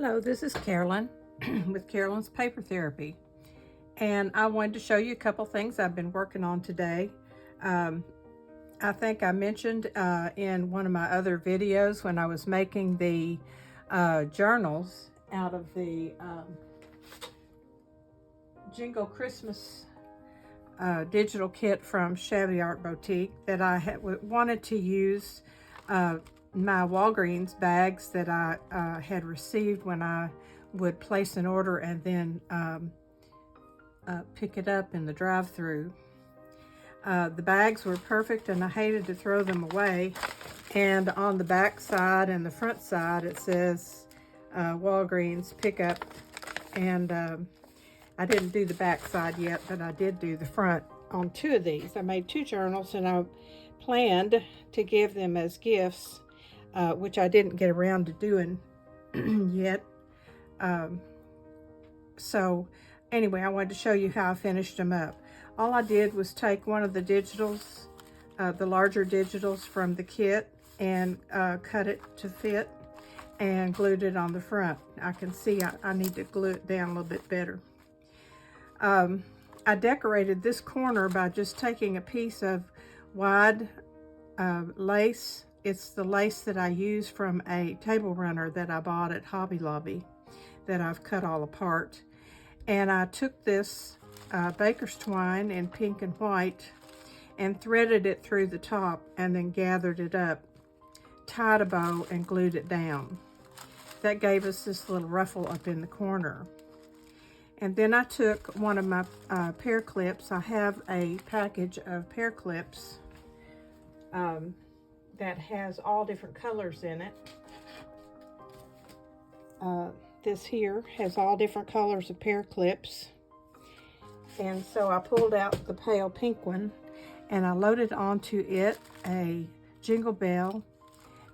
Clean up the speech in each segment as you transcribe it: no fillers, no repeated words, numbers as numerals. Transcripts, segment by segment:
Hello, this is Carolyn with Carolyn's Paper Therapy, and I wanted to show you a couple things I've been working on today. I think I mentioned in one of my other videos when I was making the journals out of the Jingle Christmas digital kit from Shabby Art Boutique that I wanted to use my Walgreens bags that I had received when I would place an order and then pick it up in the drive-through. The bags were perfect and I hated to throw them away, and on the back side and the front side it says Walgreens pickup, and I didn't do the back side yet, but I did do the front on two of these. I made two journals and I planned to give them as gifts, which I didn't get around to doing yet. So anyway, I wanted to show you how I finished them up. All I did was take one of the digitals, the larger digitals from the kit, and cut it to fit and glued it on the front. I can see I need to glue it down a little bit better. I decorated this corner by just taking a piece of wide lace. It's the lace that I use from a table runner that I bought at Hobby Lobby that I've cut all apart. And I took this baker's twine in pink and white and threaded it through the top and then gathered it up, tied a bow, and glued it down. That gave us this little ruffle up in the corner. And then I took one of my pear clips. I have a package of pear clips that has all different colors in it. This here has all different colors of pear clips. And so I pulled out the pale pink one and I loaded onto it a jingle bell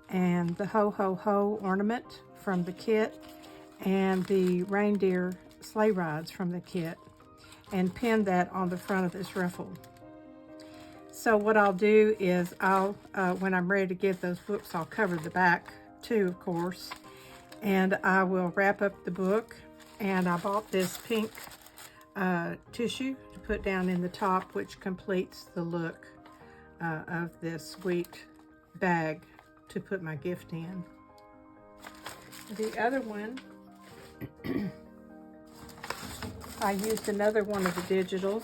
and the ho ho ho ornament from the kit and the reindeer sleigh rides from the kit, and pinned that on the front of this ruffle. So what I'll do is when I'm ready to give those books, I'll cover the back too, of course, and I will wrap up the book. And I bought this pink tissue to put down in the top, which completes the look of this sweet bag to put my gift in. The other one, I used another one of the digitals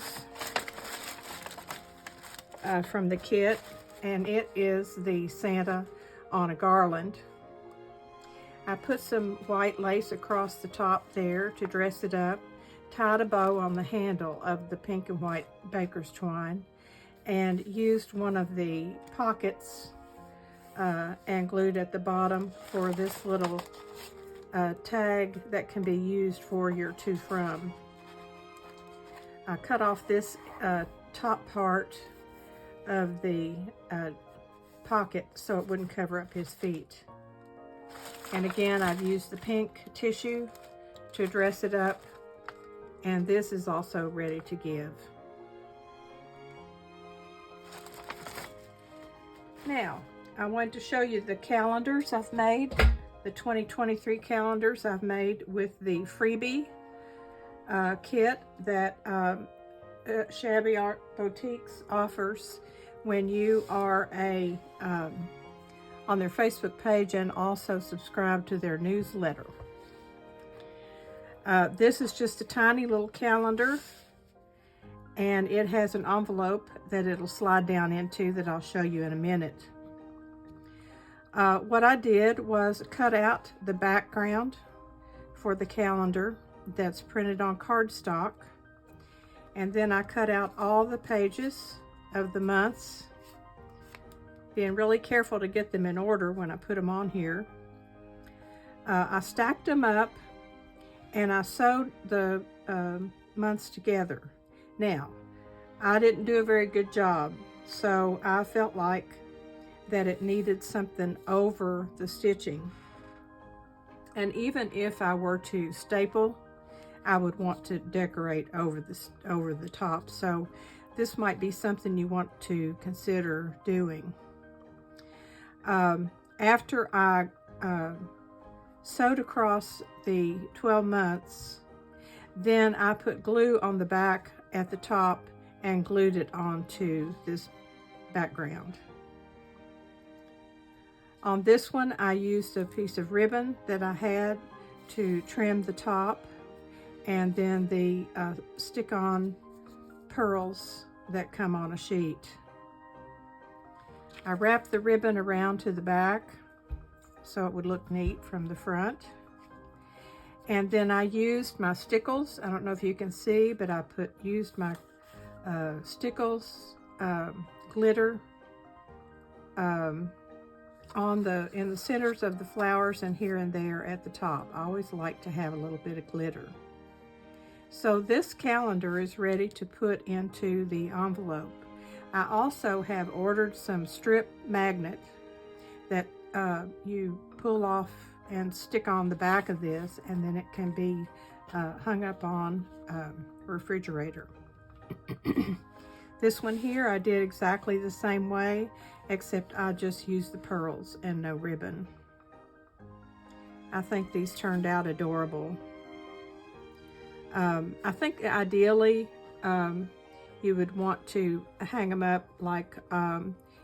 from the kit, and it is the Santa on a garland. I put some white lace across the top there to dress it up, tied a bow on the handle of the pink and white baker's twine, and used one of the pockets and glued at the bottom for this little tag that can be used for your to from. I cut off this top part of the pocket so it wouldn't cover up his feet. And again, I've used the pink tissue to dress it up, and this is also ready to give. Now, I wanted to show you the calendars I've made, the 2023 calendars I've made with the freebie kit that Shabby Art Boutiques offers when you are on their Facebook page and also subscribe to their newsletter. This is just a tiny little calendar, and it has an envelope that it'll slide down into that I'll show you in a minute. What I did was cut out the background for the calendar that's printed on cardstock, and then I cut out all the pages of the months, being really careful to get them in order when I put them on here. I stacked them up and I sewed the months together. Now, I didn't do a very good job, so I felt like that it needed something over the stitching. And even if I were to staple, I would want to decorate over the top. So this might be something you want to consider doing. After I sewed across the 12 months. Then I put glue on the back at the top and glued it onto this background. On this one, I used a piece of ribbon that I had to trim the top, and then the stick-on pearls that come on a sheet. I wrapped the ribbon around to the back so it would look neat from the front. And then I used my stickles. I don't know if you can see, but I used my stickles glitter in the centers of the flowers and here and there at the top. I always like to have a little bit of glitter. So this calendar is ready to put into the envelope. I also have ordered some strip magnet that you pull off and stick on the back of this, and then it can be hung up on a refrigerator. This one here I did exactly the same way, except I just used the pearls and no ribbon. I think these turned out adorable. I think ideally you would want to hang them up like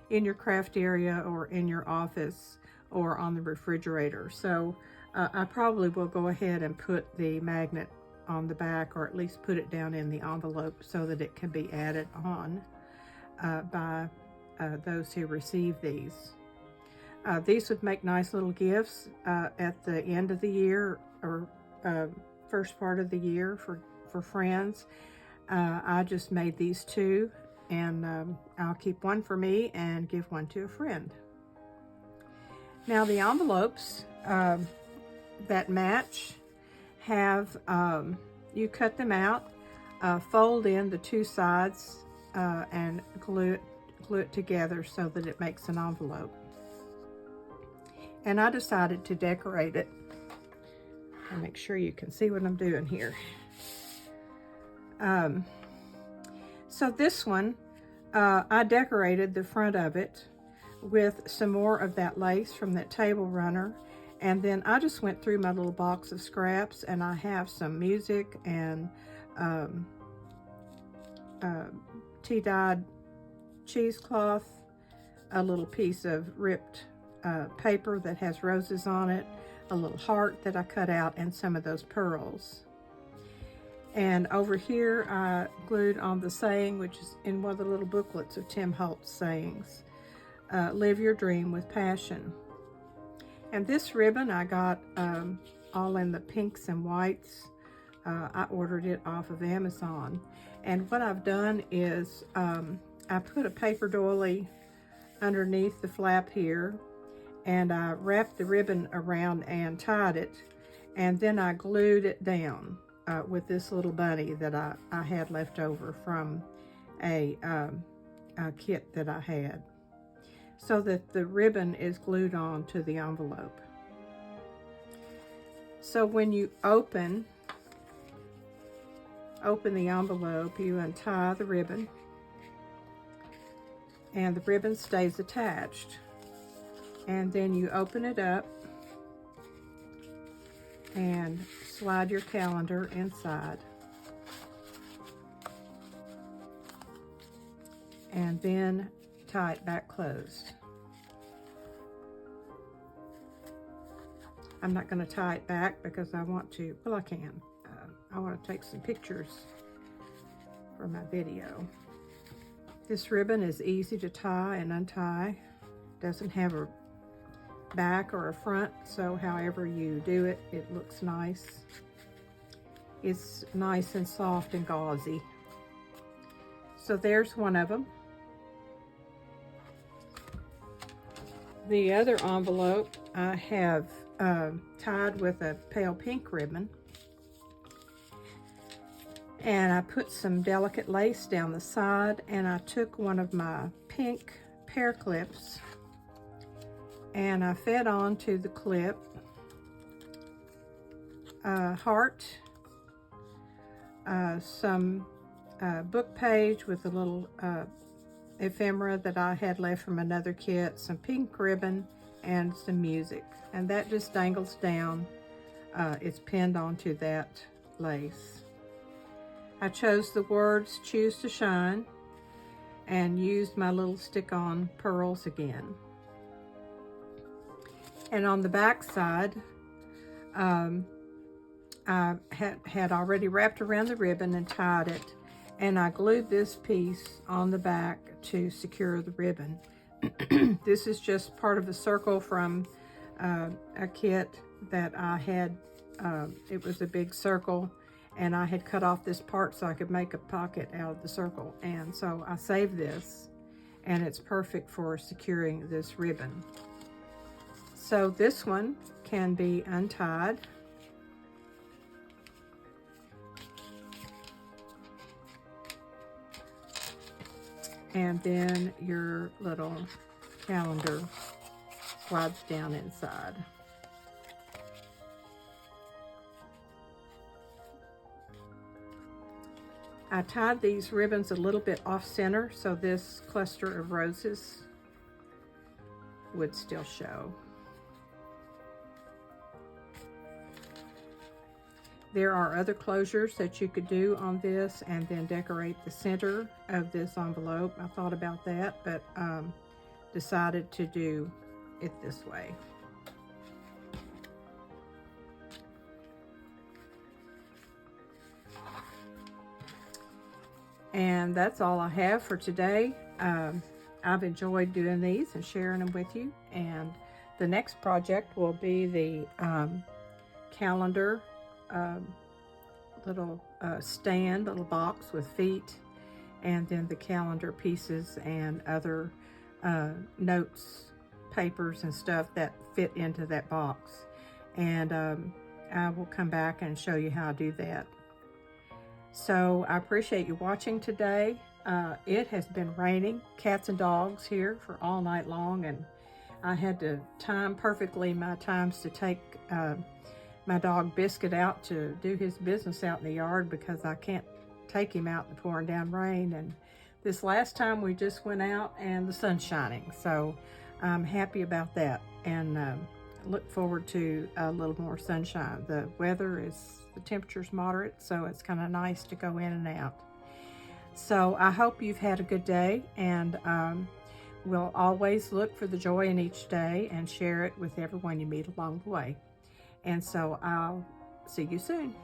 in your craft area or in your office or on the refrigerator. So I probably will go ahead and put the magnet on the back, or at least put it down in the envelope so that it can be added on by those who receive these. These would make nice little gifts at the end of the year or first part of the year for friends. I just made these two, and I'll keep one for me and give one to a friend. Now the envelopes that match have, you cut them out, fold in the two sides and glue it together so that it makes an envelope. And I decided to decorate it. I'll make sure you can see what I'm doing here. So this one, I decorated the front of it with some more of that lace from that table runner, and then I just went through my little box of scraps, and I have some music and tea-dyed cheesecloth, a little piece of ripped paper that has roses on it, a little heart that I cut out, and some of those pearls. And over here I glued on the saying, which is in one of the little booklets of Tim Holtz sayings, live your dream with passion. And this ribbon I got all in the pinks and whites. I ordered it off of Amazon. And what I've done is I put a paper doily underneath the flap here, and I wrapped the ribbon around and tied it, and then I glued it down with this little bunny that I had left over from a kit that I had, so that the ribbon is glued on to the envelope. So when you open the envelope, you untie the ribbon, and the ribbon stays attached. And then you open it up and slide your calendar inside. And then tie it back closed. I'm not going to tie it back because I want to, well, I can. I want to take some pictures for my video. This ribbon is easy to tie and untie. Doesn't have a back or a front, so however you do it, it looks nice. It's nice and soft and gauzy. So there's one of them. The other envelope I have tied with a pale pink ribbon, and I put some delicate lace down the side, and I took one of my pink pear clips and I fed onto the clip a heart, some book page with a little ephemera that I had left from another kit, some pink ribbon, and some music. And that just dangles down. It's pinned onto that lace. I chose the words "Choose to Shine" and used my little stick-on pearls again. And on the back side, I had already wrapped around the ribbon and tied it, and I glued this piece on the back to secure the ribbon. This is just part of a circle from a kit that I had. It was a big circle, and I had cut off this part so I could make a pocket out of the circle, and so I saved this, and it's perfect for securing this ribbon. So this one can be untied. And then your little calendar slides down inside. I tied these ribbons a little bit off center so this cluster of roses would still show. There are other closures that you could do on this and then decorate the center of this envelope. I thought about that, but decided to do it this way. And that's all I have for today. I've enjoyed doing these and sharing them with you. And the next project will be the calendar little stand, little box with feet, and then the calendar pieces and other notes, papers and stuff that fit into that box. And I will come back and show you how I do that. So I appreciate you watching today. It has been raining cats and dogs here for all night long, and I had to time perfectly my times to take my dog Biscuit out to do his business out in the yard because I can't take him out in the pouring down rain. And this last time we just went out and the sun's shining, so I'm happy about that, and look forward to a little more sunshine. The temperature's moderate, so it's kind of nice to go in and out. So I hope you've had a good day, and we'll always look for the joy in each day and share it with everyone you meet along the way. And so I'll see you soon.